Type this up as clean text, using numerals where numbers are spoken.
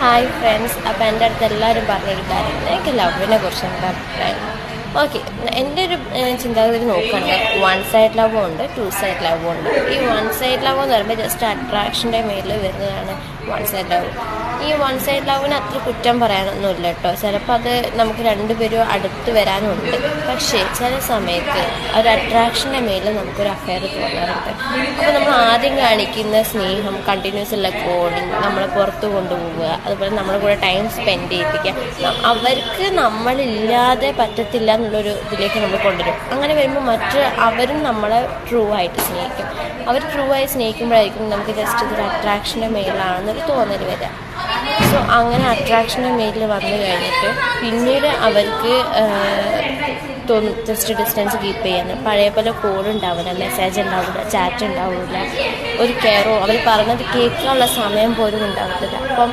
Hi friends, അപ്പോൾ എൻ്റെ അടുത്ത് എല്ലാവരും പറഞ്ഞൊരു കാര്യം, എനിക്ക് ലവിനെ കുറിച്ച് എന്താ അഭിപ്രായം. ഓക്കെ, എൻ്റെ ഒരു ചിന്താഗതി നോക്കുകയാണെങ്കിൽ 1 സൈഡ് ലവും ഉണ്ട്, 2 സൈഡ് ലവും ഉണ്ട്. ഈ 1 സൈഡ് ലവ് എന്ന് പറയുമ്പോൾ ജസ്റ്റ് അട്രാക്ഷൻ്റെ മേലിൽ വരുന്നതാണ് 1 സൈഡ് ലവ്. ഈ 1 സൈഡ് ലവിന് അത്ര കുറ്റം പറയാനൊന്നുമില്ല കേട്ടോ. ചിലപ്പോൾ അത് നമുക്ക് രണ്ടുപേരും അടുത്ത് വരാനുണ്ട്. പക്ഷേ ചില സമയത്ത് ഒരു അട്രാക്ഷൻ്റെ മേലിൽ നമുക്കൊരു അഫെയർ തോന്നാറുണ്ട്. അപ്പോൾ നമ്മൾ ആദ്യം കാണിക്കുന്ന സ്നേഹം, കണ്ടിന്യൂസ് ഉള്ള കോളിങ്, നമ്മളെ പുറത്ത് കൊണ്ടുപോവുക, അതുപോലെ നമ്മുടെ കൂടെ ടൈം സ്പെൻഡ് ചെയ്യിപ്പിക്കുക, അവർക്ക് നമ്മളില്ലാതെ പറ്റത്തില്ല എന്നുള്ളൊരു ഇതിലേക്ക് നമ്മൾ കൊണ്ടുവരും. അങ്ങനെ വരുമ്പോൾ അവരും നമ്മളെ ട്രൂ ആയിട്ട് സ്നേഹിക്കും. അവർ ട്രൂ ആയി സ്നേഹിക്കുമ്പോഴായിരിക്കും നമുക്ക് ജസ്റ്റ് ഇതൊരു അട്രാക്ഷൻ്റെ മേലാണെന്നൊരു തോന്നൽ വരിക. സോ അങ്ങനെ അട്രാക്ഷൻ്റെ മേലിൽ വന്നു കഴിഞ്ഞിട്ട് പിന്നീട് അവർക്ക് ജസ്റ്റ് ഡിസ്റ്റൻസ് കീപ്പ് ചെയ്യാൻ, പഴയ പോലെ കോൾ ഉണ്ടാവില്ല, മെസ്സേജ് ഉണ്ടാവില്ല, ചാറ്റ് ഉണ്ടാവില്ല, ഒരു കെയറോ അവർ പറഞ്ഞത് കേൾക്കാനുള്ള സമയം പോലും ഉണ്ടാവത്തില്ല. അപ്പം